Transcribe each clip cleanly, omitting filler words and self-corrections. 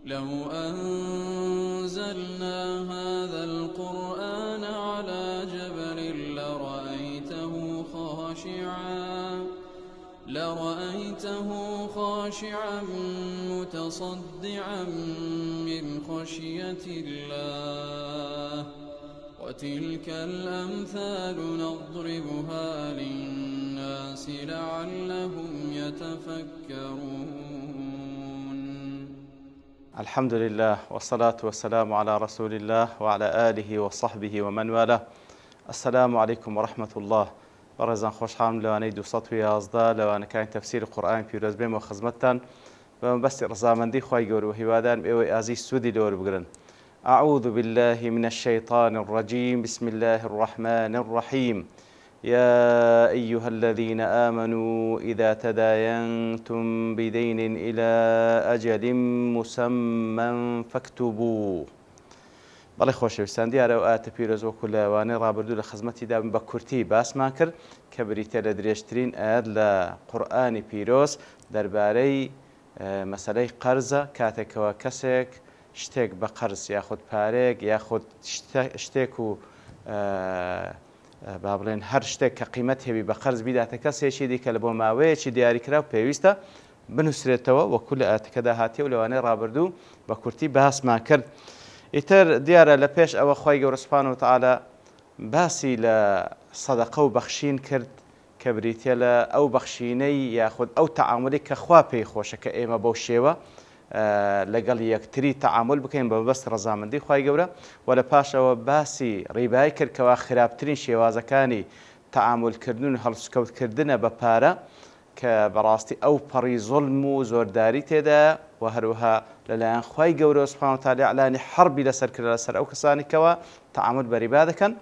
لو أنزلنا هذا القرآن على جبل لرأيته خاشعا متصدعا من خشية الله وتلك الأمثال نضربها للناس لعلهم يتفكرون. الحمد لله والصلاة والسلام على رسول الله وعلى آله وصحبه ومن والاه. السلام عليكم ورحمة الله. بەڕێزان خۆشحاڵم لەوانەی 211 لەوانەکانی تەفسیری قورئانی پیرۆز بێمەوە خزمەتتان بە مەبەستی ڕزامەندی خوای گەورە و هیوادارم ئێوەی ئازیز سوودی لەوە بگرن. أعوذ بالله من الشيطان الرجيم بسم الله الرحمن الرحيم يا أيها الذين آمنوا إذا تداينتم بدين إلى أجل مسمى فاكتبوه. بەڵێ خۆشەویستان دیارە ئەو ئاەتە پیرۆز وەکو لەوانەی ڕابردوو لە خزمەتیدا بە کورتی باسمان کرد کە بریتە لە درێژترین ئاەت لە قورئانی پیرۆز دەربارەی مەسەلەی قەرزە کاتێکەوە کەسێک شتێک بە قەرز یاخود پارێک یاخود شتێک و با بڵێن هەر شتێک کە قیمەت هێوی بە قەرز بیداتە کەسێکی دیکە لە بۆ ماوەیەکی دیاریکرا و پێویستە بنووسرێتەوە وەکو لە ئاەتەکەدا هاتیە و لەوانەی ڕابردوو بە کورتی باسمان کرد. ئیتر دیارە لە پێش ئەوە خی گەورە سوبحانەهو وتەعالە باسی لە سەدەقە و بەخشین کرد کە بریتە لە ئەو بەخشینەی یاخود ئەو تەعاملی کە خوا پێی خۆشە کە ئێمە بەو شێوە لەگەڵ یەکتری تەعامل بکەین بە مەبەست ڕەزامەندی خی گەورە و لە پاشەوە باسی ڕیبای کرد کەوا خراپترین شێوازەکانی تەعاملکردن و هەڵسوکەوتکردنە بە پارە کە بەڕاستی ئەو پەڕی زوڵم و زۆرداری تێدا و هەروەها لەلایەن خی گەورە سوبحانەهو وتەعالا ئیعلانی حەربی لەسەر کردە لەسەر ئەو کەسانی کەوا تەعامل بە ڕیبا دەکەن.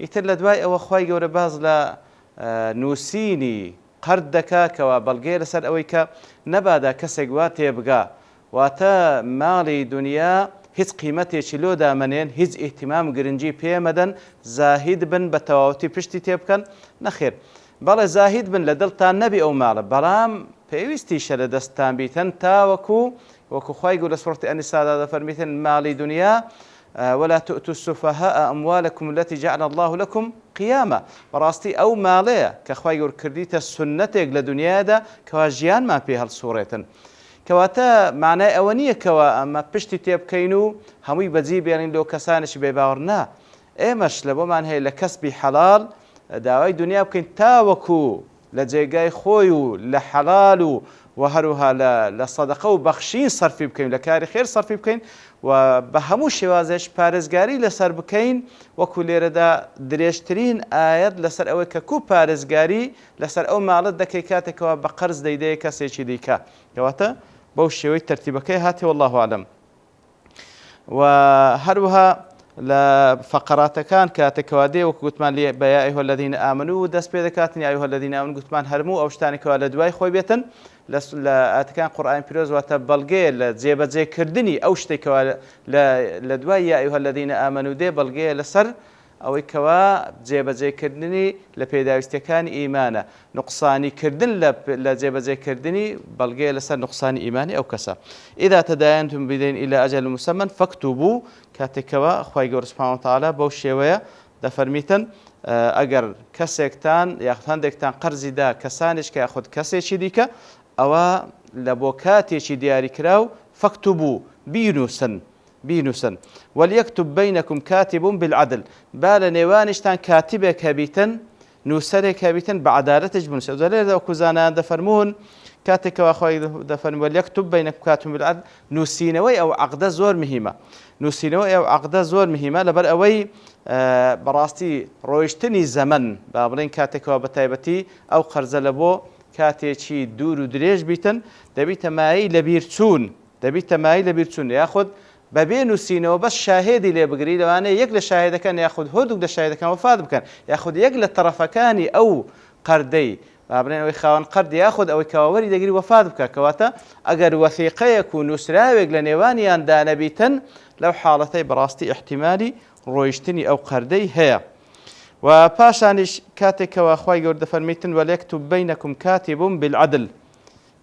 ئیتر لە دوای ئەوە خی گەورە باز لە نووسینی قەرد دەکا کەوا بەڵگەیە لەسەر ئەوەی کە نەبادا کەسێک وا تێبگا واتە ماڵی دنیا هیچ قیمەتێکی لۆ دامەنێن هیچ ئیهتیمام گرنگی پێمەدەن زاهید بن بە تەواوەتی پشتی تێ بکەن نەخێر بەڵێ زاهید بن لە دڵتان نەبی ئەو ماڵە بەڵام پێویستیشە لە دەستان بیتن تاوەکو خی گەورە لە سوورەتی ئەنیسادا دەفەرمیتن ماڵی دنیا ولا تؤتوا السفهاء أموالكم التي جعل الله لكم قياما. بەڕاستی ئەو ماڵەیە کە خی گەورە کردیتە سنەتێک لە دنیادا کەوا ژیانمان پێ هەڵسوڕێتن کەواتە معنای ئەوە نییە کەوە ئەمە پشتی تێ بکەین و هەمووی بەجێ بێنین لەو کەسانێکی بێباوەڕ نا ئێمەش لە بۆمان هەیە لە کەسبی حەڵال داوای دنیا بکەین تاوەکو لە جێگای خۆی و لە حەڵال و هەروها لە سەدەقە و بەخشین سەرفی بکەین لە کاری خێر سەرفی بکەین و بە هەموو شێوازێش پارێزگاری لەسەر بکەین وەکو لێرەدا درێژترین ئاەت لەسەر ئەوەی کە کوو پارێزگاری لەسەر ئەو ماڵت دەکەی کاتێکەوە بە قەرز دەیدەیە کەسێکی دیکە کەواتە بەو شێوەی تەرتیبەکەی هاتی والله عالم. و هەروها لە فقراتەکان کاتێکەوە دێ وەکو گوتمان لێ بە یا ئەیها الذین ئامنوا دەست پێ دەکاتن یا ئەیها الذین ئامنوا گوتمان هەرموو ئەو شتانێکەوە لە دوای خۆی بێتن لە ئاەتەکان قورئانی پیرۆز واتە بەڵگەیە لە جێبەجێکردنی ئەو شتێکەوە لە دوای یا ئەیها الذین ئامنوا دێ بەڵگەیە لەسەر ئەوەی کەوا جێبەجێکردنی لە پێداویستەکانی ئیمانە نوقسانیکردن لە جێبەجێکردنی بەڵگەیە لەسەر نوقسانی ئیمانی ئەو کەسە. ئیدا تەداینتم بدەین ئیلا ئەجەل مسەمە فەکتوبوو کاتێکەوە خی گەورە سوبحانەهو وتەعالا بەو شێوەیە دەفەرمیتن ئەگەر کەسێکتان یاخود هەندێکتان قەرزیدا کەسانێک کە یاخود کەسێکی دیکە ئەوە لە بۆ کاتێکی دیاریکراو فەکتوبوو بینوسن وەلیەکتب بەینەکم کاتیبون بالعدل با لە نێوانیشتان کاتیبێک هەبیتن نووسەرێک هەبیتن بە عەدالەتیش بنووسێ لێرە وەکو زانایان دەفەرمون کاتێکەوە خۆی دەفەرمێ وەلیەکتب بەینەکم کاتیبون بالعدل نووسینەوەی ئەو عەقدە زۆر مهمە نووسینەوەی ئەو عەقدە زۆر مهمە لەبەر ئەوەی بەڕاستی ڕۆیشتنی زەمن با بڵێن کاتێکەوە بە تایبەتی ئەو قەرزە لە بۆ کاتێکی دوور و درێژ بیتن دەبیتە مایەی لە بیرچوون یاخود بەبێ نووسینەوە بەس شاهێدی لێ بگری لەوانەیە یەک لە شاهێدەکان یاخود هەردوو لە شاهێدەکان وفات بکەن یاخود یەک لە تەرەفەکانی ئەو قەردەی با بڵێن ئەوەی خاوەن قەرد یاخود ئەوەی کەواوەری دەگری وفات بکە کەواتە ئەگەر وەثیقەیەک و نووسراوێک لە نێوانیاندا نەبیتن لەو حاڵەتەی بەڕاستی احتیمالی ڕۆیشتنی ئەو قەردەی هەیە. و پاشانیش کاتێکەوە خی گەورە دەفەرمیتن وەلیەکتب بەینەکم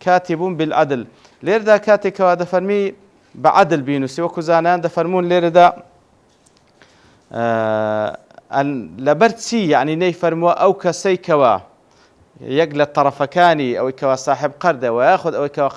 کاتیبون بالعدل لێردا کاتێکەوە دەفەرمی بعدل بينوسي وكزانان دفرمون ليردا لبرتسي يعني نيفرموا أو كسيكوا يقل الطرف كاني أو كوا صاحب قردة ويأخذ أو كوا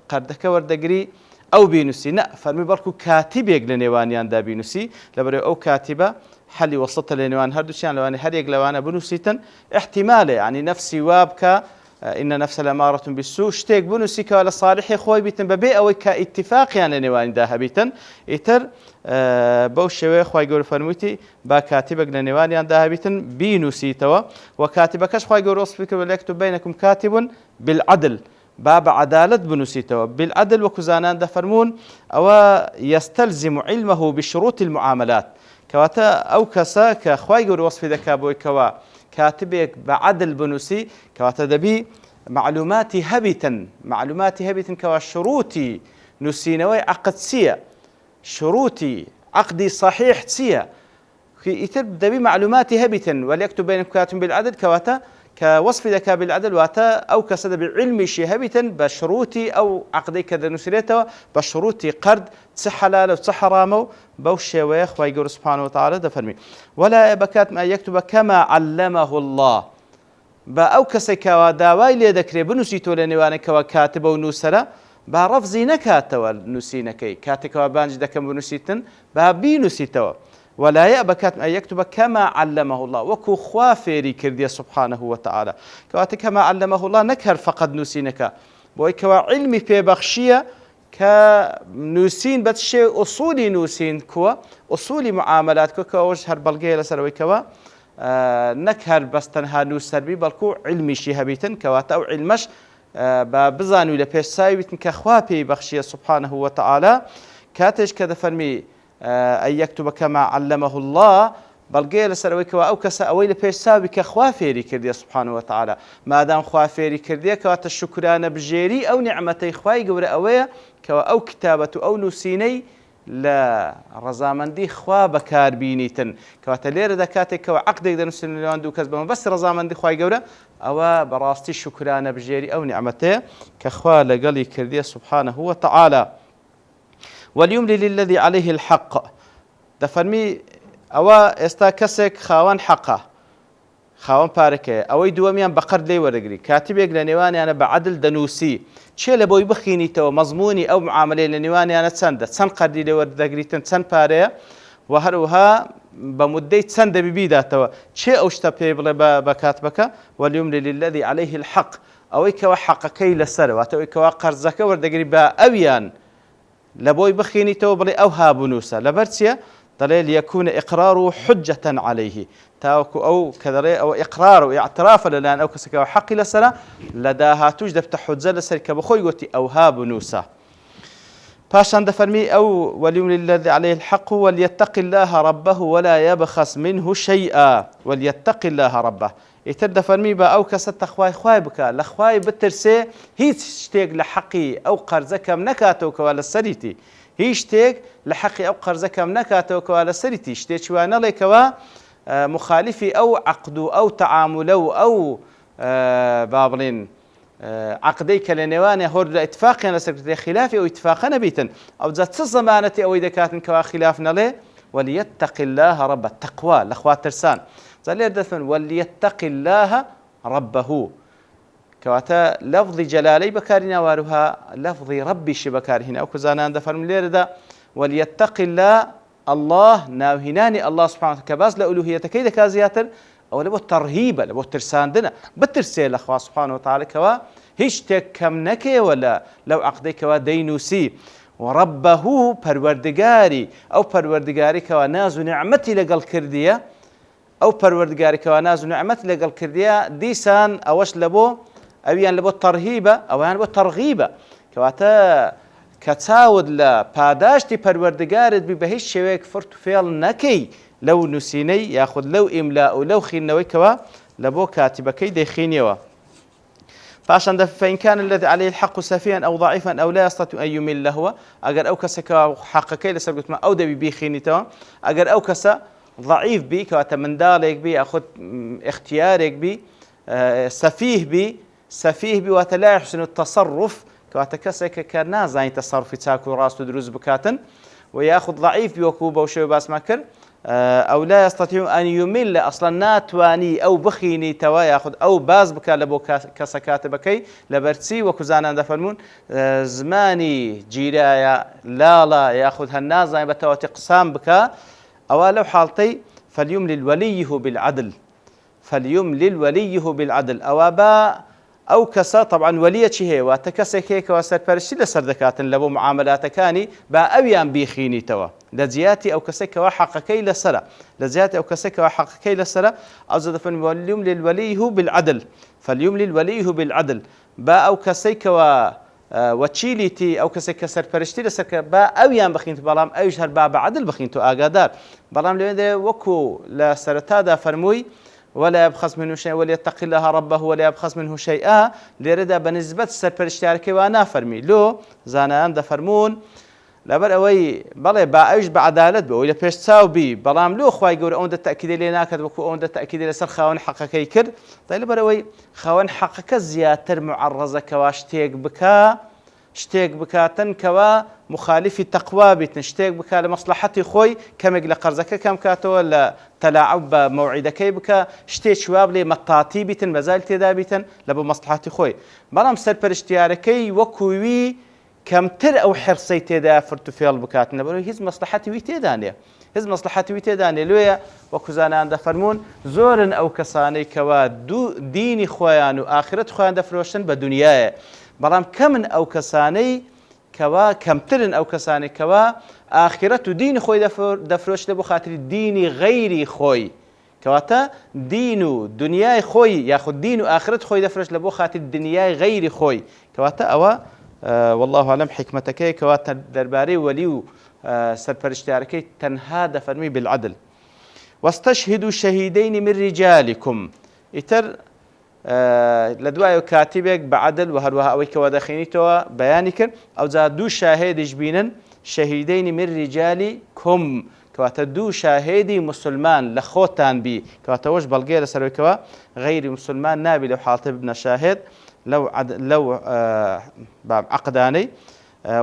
قردة كوردقري أو بينوسي نا فرمي بالكو كاتب يقل نيوانيان دا بينوسي لبري أو كاتبة حلي وسط لنيوان هردوشان لواني هر يقل وانا بنوسيتن احتماله يعني نفسي وابك إن نفس الأمارة بالسوء شتيك بنوسي كوالا صالحي خوي بيتن ببي أو كاتفاق يعني نيوان داها بيتن إتر بوشوي خوي يقول فرموتي با كاتبك لنيوان داها بيتن بينوسي توا وكاتبكش خوي يقول وصفك وليكتب بينكم كاتب بالعدل باب عدالة بنوسي توا بالعدل وكزانان دفرمون أو يستلزم علمه بشروط المعاملات كواتا أو كسا كخوي يقول وصف ذكا بوي كوا كاتبك بعدل بنوسي كواتا دبي معلوماتي هبتا كوا شروطي نسينوي عقد سيا شروطي عقدي صحيح سيا يتب دبي معلوماتي هبتا وليكتب بينكم كاتب بالعدل كواتا كوصف ذكاء بالعدل واتا أو كسد بعلمي شي هبتا بشروطي أو عقدي كذا نسريته بشروطي قرد تسحلال وتسحرامو بوشي ويخ ويقول سبحانه وتعالى دفرمي ولا بكات ما يكتب كما علمه الله با أو كسيكا داواي لي ذكري بنسيتو لنوانك وكاتب ونسرة با رفزي نكاتوا نسينكي كاتك وبانج دكم بنسيتن با بينسيتوا ولا يأبكات أن يكتب كما علمه الله وكو خوافيري كردية سبحانه وتعالى كواتي كما علمه الله نكر فقد نسينك بوي كوا علمي في بخشية كنوسين بتشي أصولي نوسين كوا أصولي معاملات كوا وجه هالبلغية لسروي كوا نكر بس تنها نوسر بي بلكو علمي شي هبيتن كواتا أو علمش بزانو لبيش سايبتن كخوافي بخشية سبحانه وتعالى كاتش كذا فرمي أن يكتب كما علمه الله بلقي لسرويك أو كسا أويل بيساوي كخوافيري كردية سبحانه وتعالى ما دام خوافيري كردية كوات الشكران بجيري أو نعمتي خواي قوري أويا كوا أو كتابة أو نسيني لا رزامندي خوا بكار بينيتن كوات لير دكاتي كوا عقد يقدر نسين لوان دو كسبه بس رزامندي خواي قوري أو براستي شكران بجيري أو نعمتي كخوا لقلي كردية سبحانه وتعالى وليملي للذي عليه الحق دفرمي أو استاكسك خاوان حقه خاوان باركه أو دواميان بقرد لي ورقري كاتبك لنيواني أنا بعدل دنوسي شيء لبوي بخيني تو مضموني أو معاملة لنيواني أنا تسن قردي لي ورقري تسن باريه وهروها بمدة تسن ببيدا تو شيء أوشتبه بكاتبك وليملي للذي عليه الحق أو كوا حقكي لسر واتو كوا قرزك ورقري بأبيان لبوي بخيني توبلي أو هابنوسا لبرتيا دليل يكون إقراره حجة عليه تاوكو أو كذري أو إقرار اعتراف للان أو كسكوا حق لسلا لداها توجد بتحجة لسرك بخويوتي أو هابنوسا باشان دفرمي أو وليملي الذي عليه الحق وليتق الله ربه ولا يبخس منه شيئا وليتق الله ربه يتر فرمي با أو كست خواي بك لخواي بترسي هيت شتيق لحقي أو قرزك منكاتو كوالا سريتي هي شتيق لحقي أو قرزك منكاتو كوالا سريتي شتيق شوانا ليكوا مخالفي أو عقدو أو تعاملو أو بابلين عقديك لنواني هور اتفاقنا لسكرتي خلافي أو اتفاقنا بيتن أو ذات الزمانة أو إذا كانت كوا خلافنا ليه وليتق الله رب التقوى لأخوات ترسان زالير دفن وليتق الله ربه كواتا لفظ جلالي بكارنا واروها لفظ ربي شبكارهنا أو كزانان دفن لير دا وليتق الله ناوهناني الله سبحانه وتعالى كباس لألوهية كيدا كازياتر أو لبو ترهيبة لبو ترسان دنا بترسي الأخوة سبحانه وتعالى كوا هشتك كم نكي ولا لو عقدي كوا دينوسي وربه پروردگاري أو پروردگاري كوا ناز نعمتي لقل كردية أو پروردگاري كوا ناز نعمتي لقل كردية ديسان أوش لبو أويان لبو ترهيبة أويان لبو ترغيبة كواتا كتاود لا پاداشتي پروردگارت ببهش شويك فرتو فيل نكي لو نسيني ياخذ لو إملاء لو خينوي كوا لبو كاتبكي ديخينيوا فعشان فإن كان الذي عليه الحق سفيها أو ضعيفا أو لا يستطيع أن يمل له أجر أو كسا حقكي لسبقت ما أو دبي بي خينيتوا أجر أو كسا ضعيف بي كواتمن دالك بي أخذ اختيارك بي سفيه بي وتلا يحسن التصرف کەواتە کەسێکە کە نازانین تەسەڕوفی چاک و ڕاست و دروست بکاتن و یاخود ضعیف وەکو بەو شێوە باسمان کرد ئەو لا يستطيع أن يمل أصلا ناتواني أو بخيني توا ياخذ أو باز بك لبو كسكاتبكي لبرتسي وكزانا دفرمون زماني جيرايا لا ياخذ هالنازا بتواتي قسام بك أو لو حالتي فليملل وليه بالعدل أو با أو كسا طبعا ولية هي واتكسك هيك وسرپرشتي لسر دكاتن لبو معاملاتكاني با أويان بيخيني توا لزياتي أو كسك وحقكي لسرا لزياتي أو كسك وحقكي لسرا أو زاد فليملل وليه بالعدل با أو كسك وتشيليتي أو كسك سرپرشتي لسر با أويان بخينتو بلام أيش هر باب عدل بخينتو آقادار بلام لوين وكو لسرتادا فرموي ولا يبخس منه شيء وليتق الله ربه ولا يبخس منه شيئا لردا بنسبة سرپرشتياركي وانا فرمي لو زانان دفرمون لبر اوي بلي بايش بعدالت بو الى بيش تساو بي بلام لو خوي يقول اون التاكيد لي ناكد وكو اون التاكيد لسر خاون حقك يكر طيب لبر اوي خاون حقك زياتر معرضه كواشتيك بكا شتێک بکاتن کەوا مخالفی تەقوا بیتن شتێک بکات لە مەصلحەتی خۆی کەمێک لە قەرزەکە کەم کاتەوە لە تەلاعوب بە مەوعیدەکەی بکە شتێک وا بڵێ مەتاتی بیتن بەزای تێدا بیتن لە بۆ مەصلحەتی خۆی بەڵام سەرپەرشتیارەکەی وەکووی کەمتر ئەو حرسەی تێدا فرت و فێڵ بکاتن لەبەرەوەی هیچ مەصلحەتی وی تێدا نیە هیچ مەصلحەتی وی تێدا نیە لێیە وەکو زانان دەفەرمون زۆرن ئەو کەسانەی کەوا دینی خۆیان و ئاخرەت خۆیان دەفرۆشتن بە دونیایە بەڵام کەمن ئەو کەسانەی کەوا کەمترن ئەو کەسانی کەوا ئاخرەت و دینی خۆی دەفرۆشتە بۆ خاتری دینی غەیری خۆی کەواتە دین و دنیای خۆی یاخود دین و ئاخرەت خۆی دەفرۆشت لە بۆ خاتری دنیای غەیری خۆی کەواتە ئەوە والله أعلم حکمەتەکەی کەواتە دەربارەی وەلی و سەرپەرشتیارەکەی تەنها دەفەرمی بالعدل واستشهدوا شهيدين من رجالكم ئیتر لە دوایە کاتیبێک بەعەدل و هەروەها ئەوەی کەوا دەخێنیتەوە بەیانی کرد ئەو جا دوو شاهێدیش بینن شەهیدەینی من ریجالیکم کەواتە دوو شاهێدی مسلمان لە خۆتان بی کەواتەوەش بەڵگەیە لەسەرەوەیکەوە غەیری مسلمان نابی لەو حاڵتە ببنە شاهێد لەو عەقدانەی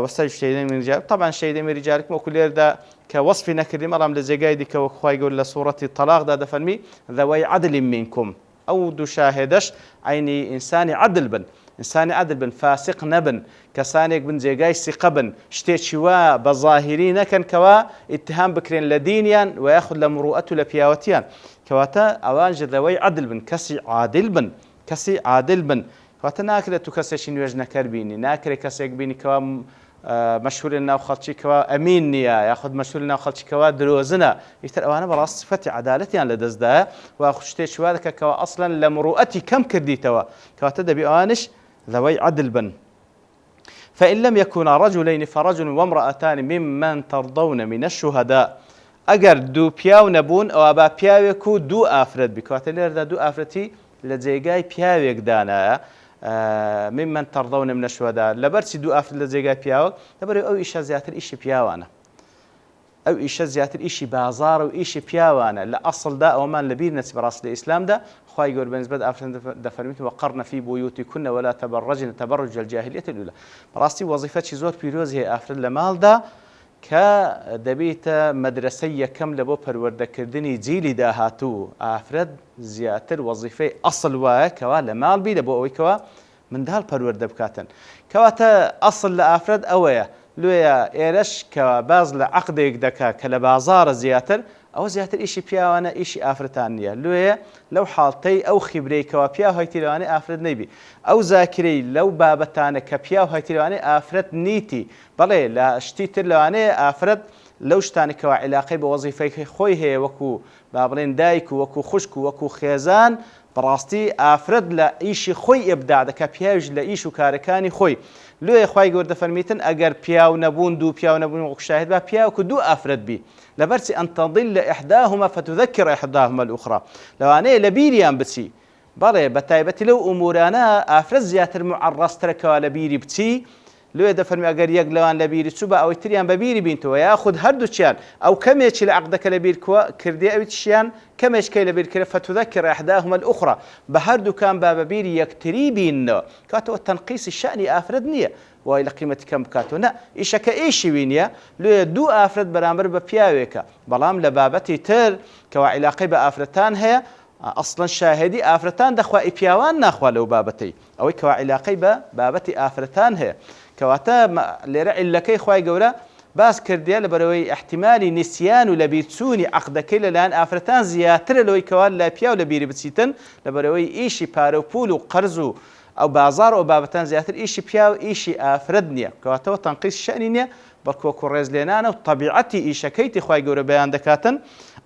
وەستای شەهیدەین من ریجال طبعا شەهیدەین من ریجالکم وەکو لێرەدا کە وەصفی نەکردی مەڵام لە جێگای دیکەوە خوای گەورە لە سوورەتی تەلاقدا دەفەرمی ذەوەی عەدل منکم ئەو دوو شاهێدەش عینی ئینسانی عەدل بن فاسق نەبن کەسانێک بن جێگای سیقە بن شتێکی وا بە ظاهری نەکەن کەوا ئیتهام بکرێن لە دینیان و یاخود لە مروءەت و لە پیاوەتیان کەواتە ئەوان ژەوەی عەدل بن کەسی عادل بن کەواتە ناکرێت تو کەسێکی نوێژنەکەر بینی ناکرێت کەسێک بینی کەوا مەشهور ناو خەڵکی کەوا ئەمین نییە یاخود مەشهور ناو خەڵکی کەوا درۆزنە ئیتر ئەوانە بەڕاست سفەتی عەدالەتیان لە دەستدایە و شتێکی وا دەکە کەوا ئەسڵەن لە مروءەتی کەم کردیتەوە کەواتە دەبی ئەوانش ذەوەی عەدل بن فإن لم يكونا رجلين فرجل وامرأتان ممن ترضون من الشهداء ئەگەر دوو پیاو نەبوون ئەوە با پیاوێک و دوو ئافرەت بی کەواتە لێرەدا دوو ئافرەتی لە جێگای پیاوێکدانایە ممن ترضون من الشهداء لبرسي دو أفرد لزيقاي بياوك لبري أو إيشا زياتر إيشي بياوانا أو إيشا زياتر إيشي بازار و إيشي بياوانا لأصل دا أو من لبير نسب راس الإسلام دا خواهي يقول بنسبة أفرد دفرميت وقرن في بيوتكن ولا تبرجن تبرج الجاهلية الأولى راستي وظيفتي زور بيروز هي أفرد لمال دا كدبيت مدرسية كم لبو پروردەکردنی جیلی داهاتوو ئافرەت زیاتر وەزیفەی ئەسڵ وایە کەوا لە ماڵ بی لە بۆ ئەوەی کەوا منداڵ پەروەردە بکاتن کەواتە ئەسڵ لە ئافرەت ئەوەیە لێیە ئێرەش کەوا باز لە عەقدێک دەکا کە لە بازارە زیاتر ئەوە زیاتر ئیشی پیاوانە ئیشی ئافرەتان نییە لێیە لەو حاڵتەی ئەو خیبرەی کەوا پیاو هەیتیلەوانەی ئافرەت نەیبی ئەو زاکرەی لەو بابەتانە کە پیاو هەیتیلەوانەی ئافرەت نیتی بەڵێ لە شتی تر لەوانەیە ئافرەت لەو شتانی کەوا عیلاقەی بە وەزیفەی خۆی هەیە وەکو با بڵێن دایک و وەکو خوشک و وەکو خێزان بەڕاستی ئافرەت لە ئیشی خۆی ئێبدا دەکە پیاویش لە ئیش و کارەکانی خۆی لێ خوای گەورە دەفەرمیتن ئەگەر پیاو نەبوون دوو پیاو نەبوون وەکو شاهید با پیاوکو دوو ئافرەت بی لەبەرچی ئەن تەضل إحداهما فتذكر إحداهما الأخرى لەوانەیە لە بیریان بچی بەڵێ بە تایبەتی لەو ئومورانە ئافرەت زیاتر معەڕەسترە کەوا لە بیری بچی لێ دەفەرمی ئەگەر یەک لەوان لە بیری چوو بە ئەوەی تریان بە بیری بینتەوە یاخود هەردووچیان ئەو کەمێکی لە عەقدەکە لە بیر کردێ ئەوی چیان کەمێشکەی لە بیر کرد فتذكر إحداهما الأخرى بە هەردووکان با بە بیری یەکتری بینەوە کاتەوە تەنقیسی شەئنی ئافرەت نییە وای لە قیمەتی کەم بکاتەوە نە ئیشەکە ئیشی وینە لێ دوو ئافرەت بەرامبەر بە پیاوێکە بەڵام لە بابەتی تر کەوا عیلاقەی بە ئافرەتان هەیە ئەسڵەن شاهدی ئافرەتان دەخوا پیاوان ناخوا لەو بابەتەی ئەوەی کەوا عیلاقەی بە بابەتی ئافرەتان هەیە کەواتە لێرە عیلەکەی خوای گەورە باس کردیە لەبەرەوەی احتیمالی نسیان و لە بیرچوونی عەقدەکەی لەلایەن ئافرەتان زیاترە لەوەی کەوا لە پیا و لە بیری بچیتن لەبەرەوەی ئیشی پارە و پول و قەرز و ئەو بازار و بابەتان زیاتر ئیشی پیا و ئیشی ئافرەت نییە کەواتەوە تەنقیس شەئنی نییە بەڵکوەکو ڕێزلێنانە و طەبیعەتی ئیشەکەیتی خوای گەورە بەیان دەکاتن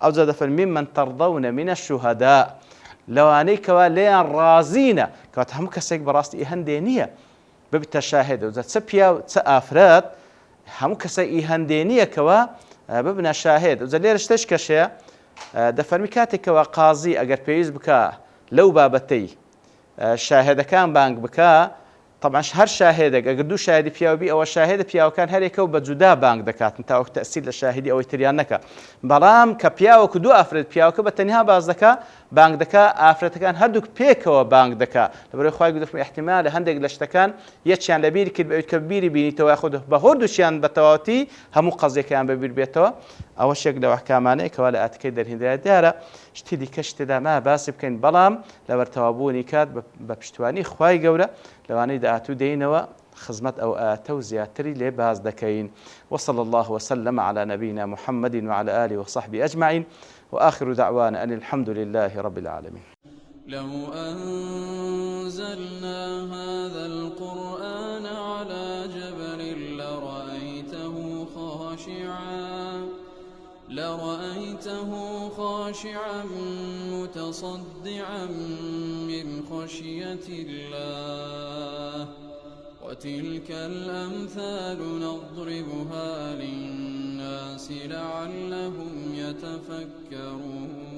ئەو جا دەفەرمی من تەڕضەونە منە الشوهەداء لەوانەی کەوا لێیان ڕازینە کەواتە هەموو کەسێک بەڕاستی هەندێ نییە ببتە شاهێدە و چە پیا و چە ئافرەت هەموو کەسێک هەندێ نییەکەوە ببنە شاهێد و لێرە شتێش کەشەیە دەفەرمی کاتێکەوە قازی ئەگەر پێویست بکە لەو بابەتەی شاهێدەکان بانگ بکە طبعا هەر شاهێدێک ئەگەر دوو شاهدی پیاوبی ئەوە شاهێدە پیاوەکان هەرێکە و بە جودا بانگ دەکاتن تاوەک تەسیل لە شاهدی ئەوەی تریان نەکە بەڵام کە پیاوەکو دوو ئافرەت پیاوەکە بە تەنها باز دەکا بانگ دەکا ئافرەتەکان هەردووک پێکەوە بانگ دەکا لەبەرەوەی خوای گەورە احتیمالە هەندێک لە شتەکان یەکیان لە بیری کرد بەوەی کە بیری بینیتەوە یاخود بە هەردووچیان بە تەواوەتی هەموو قەزێکیان بە بیر بێتەوە ئەوە شێک لەو ئەحکامانەیە کەوا لە ئاتەکەی دەرهێنرا دیارە شتی دیکەش تێدا ما باسی بکەین بەڵام لەبەرتەوابوونی کات بە پشتیوانی خوای گەورە لەوانەی داهاتوو دێینەوە خزمەت ئەو ئاتە و زیاتری لێ باز دەکەین وصلى الله وسلم على نبينا محمد وعلى آله وصحبه أجمعين وآخر دعوانا أن الحمد لله رب العالمين لو أنزلنا هذا القرآن على جبل لرأيته خاشعا متصدعا من خشية الله وتلك الأمثال نضربها للناس لعلهم يتفكرون